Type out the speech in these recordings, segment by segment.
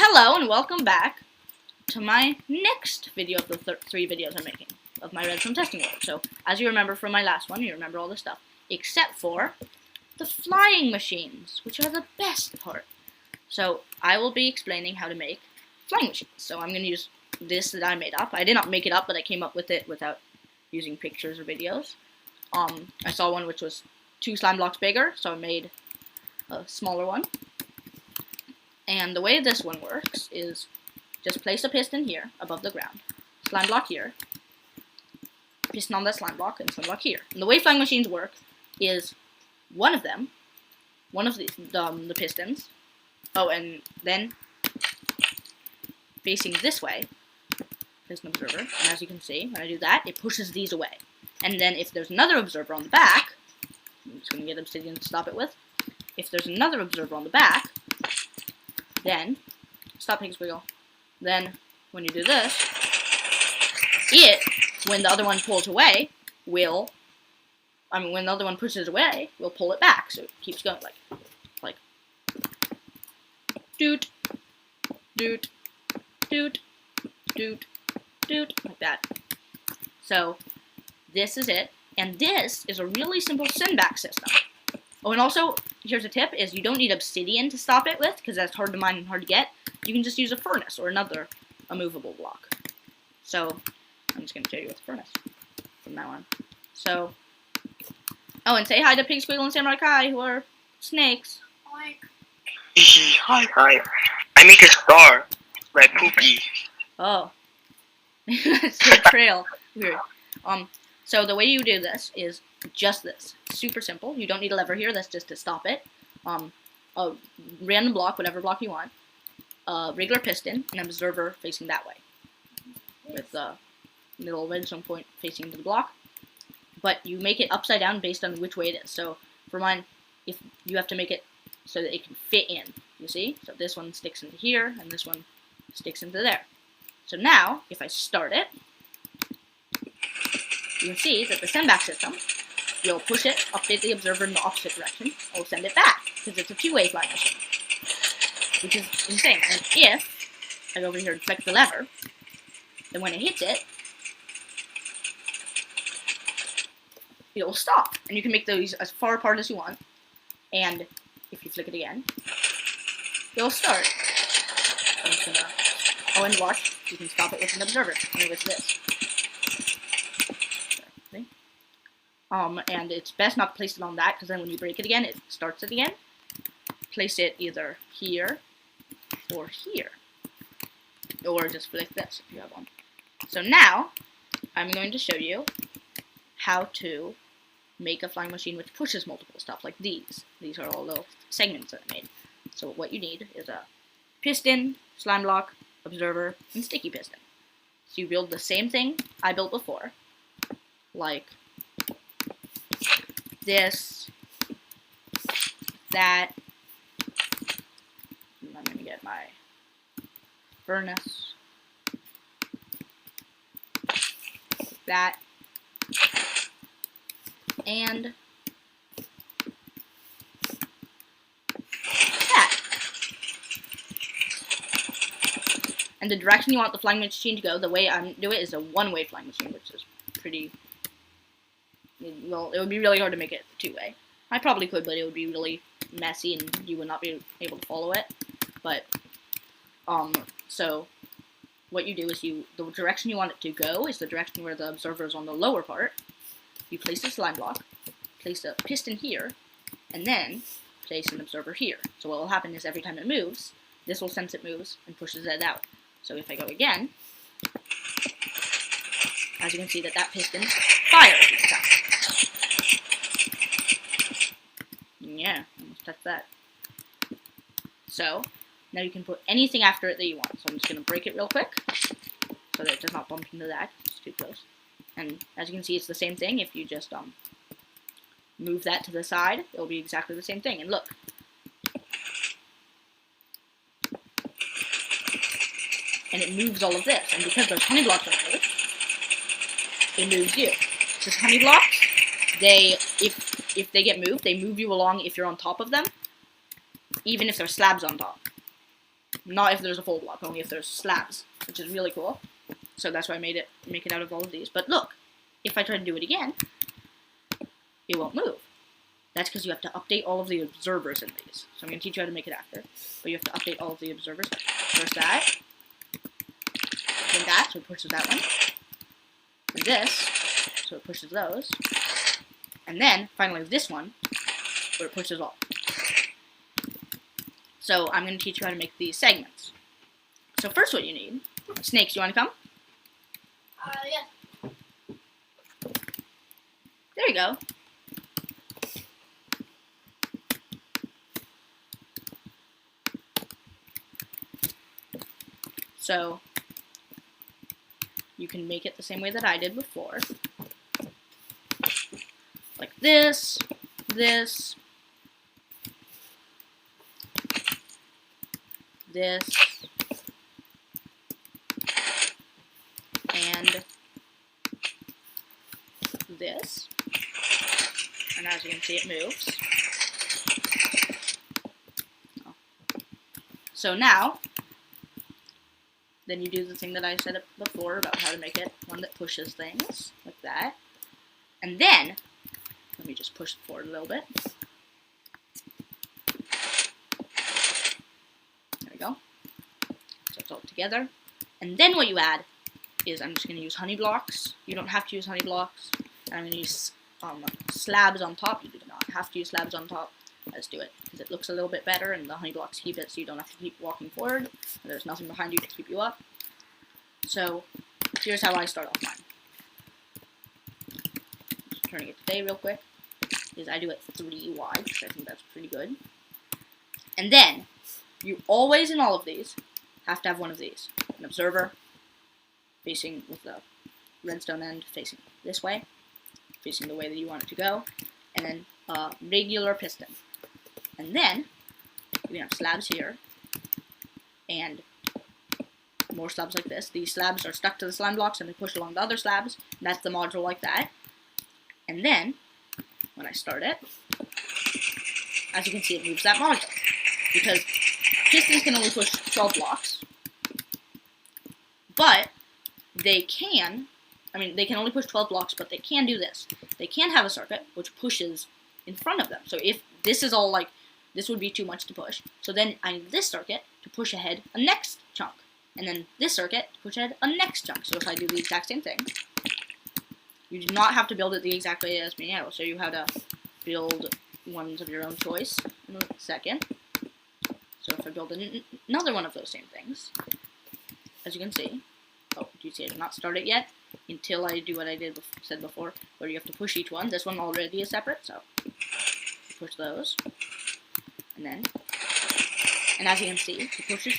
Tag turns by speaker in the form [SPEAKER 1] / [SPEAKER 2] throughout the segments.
[SPEAKER 1] Hello and welcome back to my next video of the three videos I'm making of my redstone testing world. So, as you remember from my last one, you remember all this stuff, except for the flying machines, which are the best part. So, I will be explaining how to make flying machines. So, I'm going to use this that I made up. I did not make it up, but I came up with it without using pictures or videos. I saw one which was 2 slime blocks bigger, so I made a smaller one. And the way this one works is just place a piston here above the ground, slime block here, piston on that slime block, and slime block here. And the way flying machines work is one of the pistons, and then facing this way, there's an observer, and as you can see, when I do that, it pushes these away. And then if there's another observer on the back, I'm just going to get obsidian to stop it with, if there's another observer on the back, then, stop PigSquiggle, then when you do this, when the other one pulls away, when the other one pushes away, we'll pull it back, so it keeps going, like, doot, doot, doot, doot, doot, like that. So, this is it, and this is a really simple send-back system. Oh, and also, here's a tip, is you don't need obsidian to stop it with, because that's hard to mine and hard to get. You can just use a furnace or another immovable block. So, I'm just going to show you with the furnace from now on. So, oh, and say hi to PigSquiggle and Samurai Kai, who are snakes.
[SPEAKER 2] Hi. Hi. I make a star, like Poopy.
[SPEAKER 1] Oh. It's a trail. Weird. So the way you do this is just this. Super simple. You don't need a lever here. That's just to stop it. A random block, whatever block you want. A regular piston, and an observer facing that way. With the little redstone point facing into the block. But you make it upside down based on which way it is. So for mine, if you have to make it so that it can fit in. You see? So this one sticks into here, and this one sticks into there. So now, if I start it, you can see that the send-back system, you'll push it, update the observer in the opposite direction, and we'll send it back, because it's a two-way flying machine, which is insane. And if I go over here and click the lever, then when it hits it, it'll stop, and you can make those as far apart as you want, and if you flick it again, it'll start. I'm just gonna, oh, and watch, you can stop it with an observer, and with this. And it's best not to place it on that, because then when you break it again, it starts it again. Place it either here, or here. Or just flick this, if you have one. So now, I'm going to show you how to make a flying machine which pushes multiple stuff, like these. These are all little segments that I made. So what you need is a piston, slime block, observer, and sticky piston. So you build the same thing I built before, like this, that, and I'm going to get my furnace, like that, and that. And the direction you want the flying machine to go, the way I do it is a one-way flying machine, which is pretty... Well, it would be really hard to make it two-way. I probably could, but it would be really messy and you would not be able to follow it. But, so, what you do is the direction you want it to go is the direction where the observer is on the lower part. You place a slime block, place a piston here, and then place an observer here. So what will happen is every time it moves, this will sense it moves and pushes it out. So if I go again, as you can see that piston fires each time. Yeah, almost touched that. So, now you can put anything after it that you want. So I'm just going to break it real quick, so that it does not bump into that. It's too close. And as you can see, it's the same thing. If you just move that to the side, it'll be exactly the same thing. And look. And it moves all of this. And because those honey blocks are moved, it moves you. Those honey blocks, if they get moved, they move you along if you're on top of them, even if there's slabs on top. Not if there's a full block, only if there's slabs, which is really cool. So that's why I make it out of all of these. But look, if I try to do it again, it won't move. That's because you have to update all of the observers in these. So I'm going to teach you how to make it after. But you have to update all of the observers. First that. Then that, so it pushes that one. Then this, so it pushes those. And then, finally, this one, where it pushes all. So I'm going to teach you how to make these segments. So first what you need, Snakes, you want to come?
[SPEAKER 3] Yeah.
[SPEAKER 1] There you go. So you can make it the same way that I did before. Like this, this, this, and this. And as you can see, it moves. So now, then you do the thing that I said before about how to make it one that pushes things, like that. And then, let me just push it forward a little bit. There we go. So it's all together. And then what you add is, I'm just going to use honey blocks. You don't have to use honey blocks. And I'm going to use slabs on top. You do not have to use slabs on top. Let's do it, because it looks a little bit better, and the honey blocks keep it so you don't have to keep walking forward. And there's nothing behind you to keep you up. So, here's how I start off mine. Just turning it to day real quick. Is I do it 3 wide, because I think that's pretty good. And then, you always, in all of these, have to have one of these. An observer, facing with the redstone end facing this way, facing the way that you want it to go, and then a regular piston. And then, we have slabs here, and more slabs like this. These slabs are stuck to the slime blocks, and they push along the other slabs. And that's the module like that. And then, when I start it, as you can see, it moves that module. Because pistons can only push 12 blocks, but they can only push 12 blocks, but they can do this. They can have a circuit which pushes in front of them. So if this is all like, this would be too much to push. So then I need this circuit to push ahead a next chunk. And then this circuit to push ahead a next chunk. So if I do the exact same thing, you do not have to build it the exact way as me. I will show you how to build ones of your own choice in a second. So if I build another one of those same things, as you can see, oh, do you see I did not start it yet? Until I do what I said before, where you have to push each one. This one already is separate, so push those. And as you can see, it pushes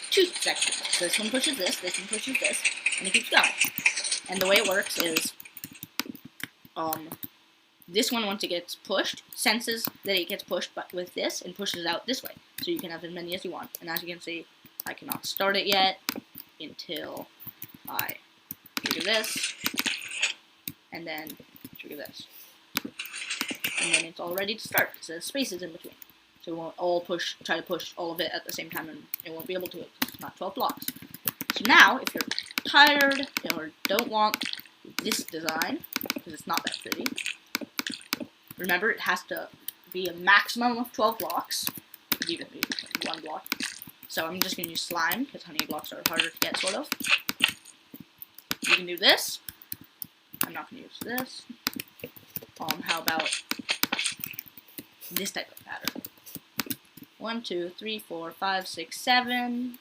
[SPEAKER 1] two sections. So this one pushes this one pushes this, and it keeps going. And the way it works is, this one, once it gets pushed, senses that it gets pushed but with this, and pushes out this way. So you can have as many as you want. And as you can see, I cannot start it yet until I trigger this, and then trigger this. And then it's all ready to start, because there's spaces in between. So we won't all try to push all of it at the same time, and it won't be able to, because it's not 12 blocks. So now, if you're tired, or don't want this design, because it's not that pretty, remember it has to be a maximum of 12 blocks. It could even be 1 block. So I'm just going to use slime, because honey blocks are harder to get, sort of. You can do this. I'm not going to use this. How about this type of pattern? 1, 2, 3, 4, 5, 6, 7,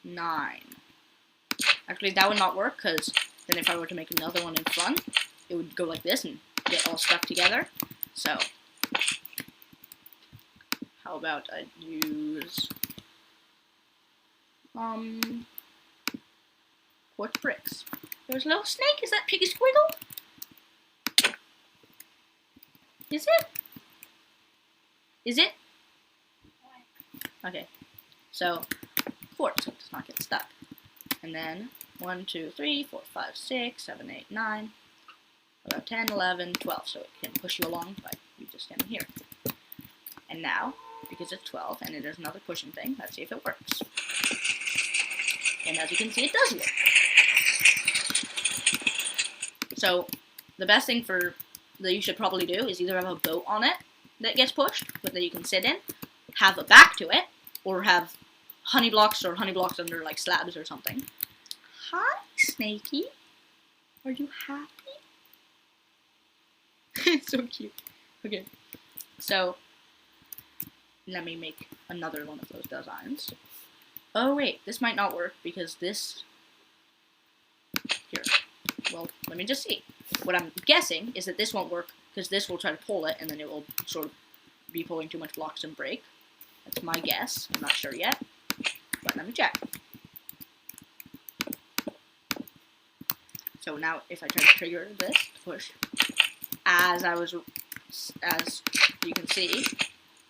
[SPEAKER 1] 9. Actually, that would not work, because then if I were to make another one in front, it would go like this and get all stuck together. So, how about I use quartz bricks. There's a little snake. Is that PigSquiggle? Is it? Is it? Okay. So, quartz, so it does not get stuck. And then 1, 2, 3, 4, 5, 6, 7, 8, 9, about 10, 11, 12. So it can push you along by you just standing here. And now, because because it's 12, and it is another pushing thing. Let's see if it works. And as you can see, it does work. So, the best thing that you should probably do is either have a boat on it that gets pushed, but that you can sit in, have a back to it, or have honey blocks or honey blocks under like slabs or something. Hi, Snakey. Are you happy? It's so cute. Okay. So, let me make another one of those designs. Oh wait, this might not work because this... Here. Well, let me just see. What I'm guessing is that this won't work because this will try to pull it and then it will sort of be pulling too much blocks and break. That's my guess. I'm not sure yet. But let me check. So now if I try to trigger this to push, as you can see,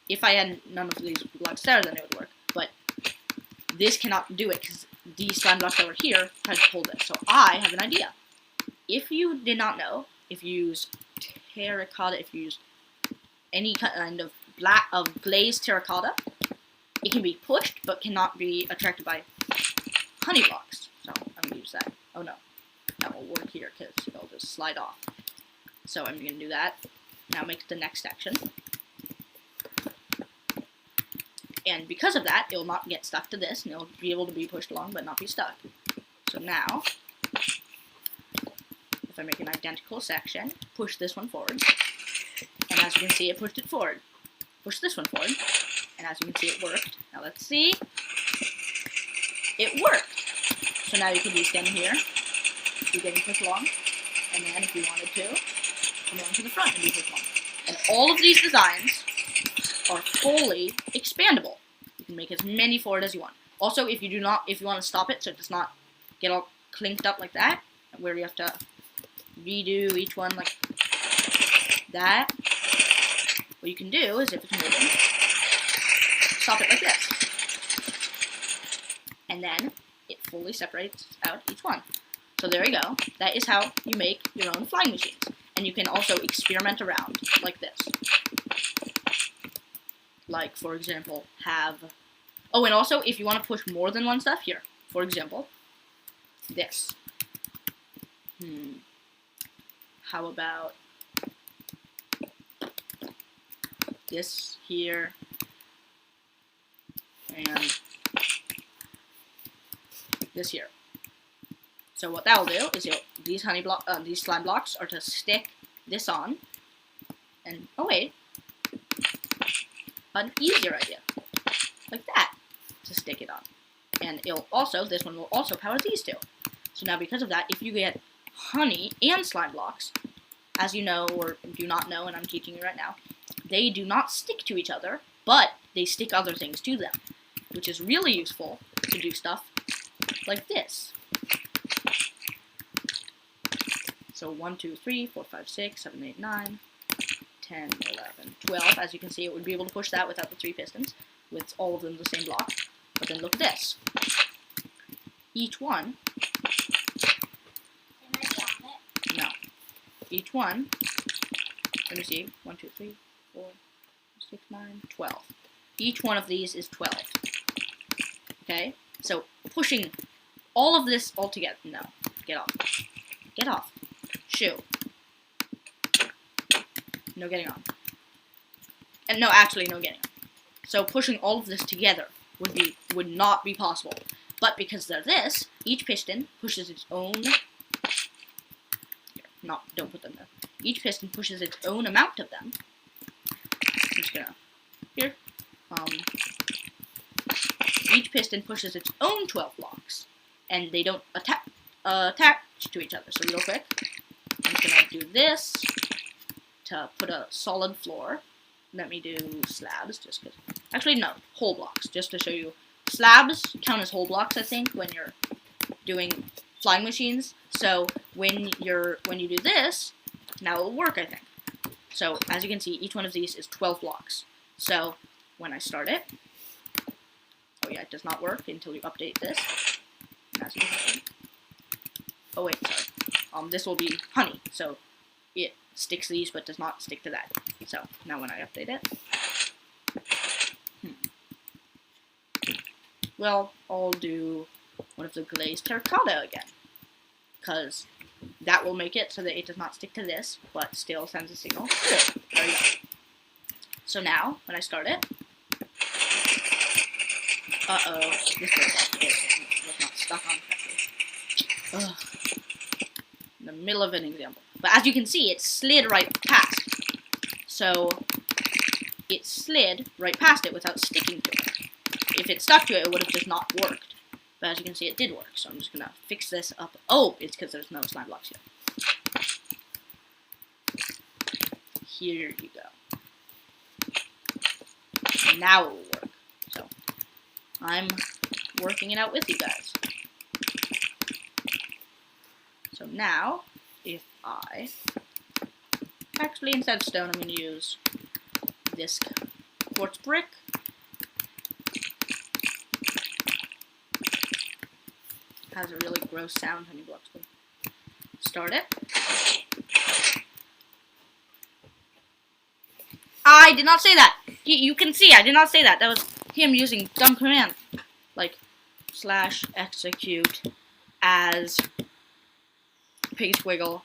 [SPEAKER 1] if I had none of these blocks there, then it would work. But this cannot do it because these slime blocks that were here tried to pull this. So I have an idea. If you did not know, if you use terracotta, if you use any kind of glazed terracotta, it can be pushed but cannot be attracted by honey blocks. So I'm going to use that. Oh no, that will work here because it'll just slide off. So I'm going to do that. Now make the next section. And because of that, it will not get stuck to this, and it will be able to be pushed along but not be stuck. So now, if I make an identical section, push this one forward, and as you can see, it pushed it forward. Push this one forward, and as you can see, it worked. Now let's see. It worked! So now you can be standing here, be getting pushed along, and then if you wanted to, come along to the front and be pushed along. And all of these designs are fully expandable. You can make as many forward as you want. Also, if you want to stop it so it does not get all clinked up like that, where you have to redo each one like that, what you can do is if it's moving, stop it like this. And then it fully separates out each one. So there you go. That is how you make your own flying machines. And you can also experiment around like this. Like, for example, have... Oh, and also, if you want to push more than one stuff, here. For example, this. How about this here, and this here. So what that will do is these slime blocks are to stick this on, and oh wait, an easier idea, like that, to stick it on. And this one will also power these two. So now because of that, if you get honey and slime blocks, as you know or do not know, and I'm teaching you right now, they do not stick to each other, but they stick other things to them, which is really useful to do stuff like this. So 1, 2, 3, 4, 5, 6, 7, 8, 9, 10, 11, 12. As you can see, it would be able to push that without the 3 pistons, with all of them the same block. But then look at this. Each one... No. Each one... Let me see. 1, 2, 3, 4, 6, 9, 12. Each one of these is 12. Okay? So, pushing all of this all together... No. Get off. Get off. Shoo. No getting on. And no, actually, no getting on. So pushing all of this together would not be possible. But because they're this, each piston pushes its own... Here, don't put them there. Each piston pushes its own amount of them. I'm just gonna... Here. Each piston pushes its own 12 blocks. And they don't attach to each other. So real quick, I'm just gonna do this to put a solid floor. Let me do slabs, just because. Actually, no, whole blocks, just to show you. Slabs count as whole blocks, I think, when you're doing flying machines. So when you do this, now it'll work, I think. So as you can see, each one of these is 12 blocks. So when I start it, oh yeah, it does not work until you update this. And as you can see, oh wait, sorry. This will be honey, so it sticks these but does not stick to that. So now when I update it, well, I'll do one of the glazed terracotta again, because that will make it so that it does not stick to this, but still sends a signal. Good. There we go. So now, when I start it, this was not stuck on correctly. Ugh. In the middle of an example. But as you can see, it slid right past. So, it slid right past it without sticking to it. If it stuck to it, it would have just not worked. But as you can see, it did work. So I'm just going to fix this up. Oh, it's because there's no slime blocks here. Here you go. Now it will work. So, I'm working it out with you guys. So now, if I... Actually, instead of stone, I'm going to use this quartz brick. Has a really gross sound, honey blocks. Start it. I did not say that. You can see, I did not say that. That was him using dumb command. Like, /execute as PigSquiggle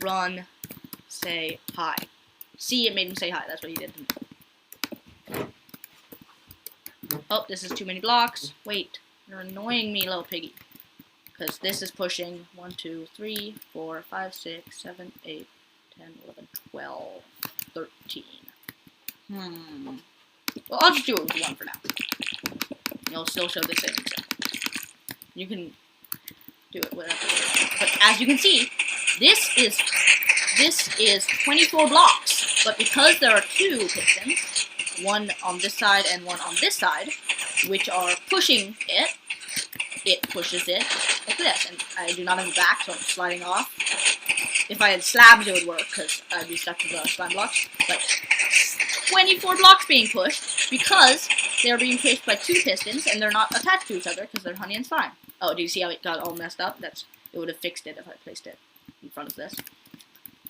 [SPEAKER 1] run say hi. See, it made him say hi. That's what he did to me. Oh, this is too many blocks. Wait, you're annoying me, little piggy. Because this is pushing 1, 2, 3, 4, 5, 6, 7, 8, 10, 11, 12, 13. Well, I'll just do it with 1 for now. It'll still show the same example. You can do it whatever. But as you can see, this is 24 blocks. But because there are 2 pistons, one on this side and one on this side, which are pushing it, it pushes it like this. And I do not have a back, so I'm sliding off. If I had slabs, it would work, because I'd be stuck to the slime blocks. But 24 blocks being pushed, because they're being pushed by 2 pistons, and they're not attached to each other, because they're honey and slime. Oh, do you see how it got all messed up? It would have fixed it if I placed it in front of this.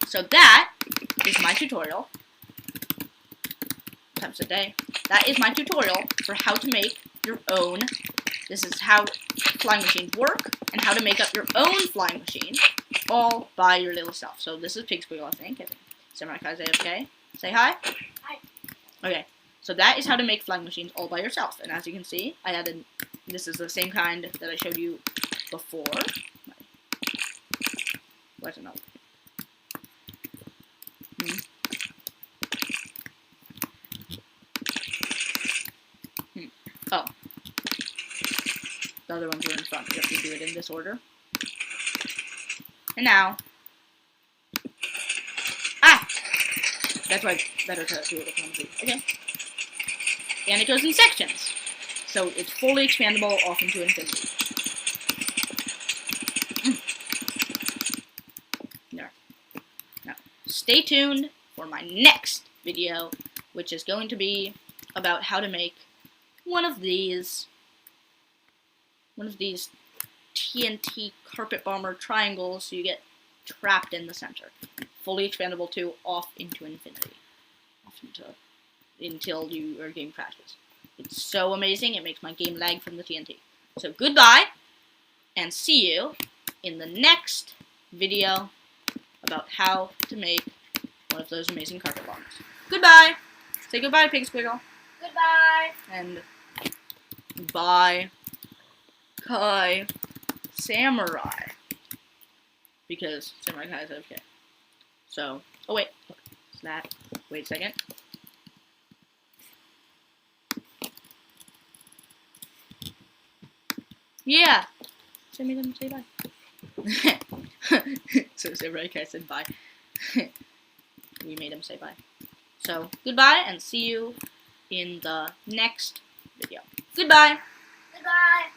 [SPEAKER 1] So that is my tutorial. Times a day. That is my tutorial for how to make your own. This is how flying machines work, and how to make up your own flying machine, all by your little self. So this is PigSquiggle, I think. Samurai Kai's AFK. Say hi.
[SPEAKER 3] Hi.
[SPEAKER 1] Okay. So that is how to make flying machines all by yourself. And as you can see, I added. This is the same kind that I showed you before. Where's it not? Oh. The other ones were in front. You have to do it in this order. And now. Ah! That's why it's better to do it with one. Okay. And it goes in sections. So it's fully expandable off into infinity. There. Now, stay tuned for my next video, which is going to be about how to make one of these TNT carpet bomber triangles so you get trapped in the center. Fully expandable too, off into infinity. Until your game crashes. It's so amazing, it makes my game lag from the TNT. So goodbye, and see you in the next video about how to make one of those amazing carpet bombers. Goodbye! Say goodbye, PigSquiggle.
[SPEAKER 3] Goodbye.
[SPEAKER 1] And bye, Kai Samurai. Because Samurai Kai is AFK. So, oh wait, that. Wait a second. Yeah! So made him say bye. So Samurai Kai said bye. We made him say bye. So, goodbye, and see you in the next video. Goodbye!
[SPEAKER 3] Goodbye.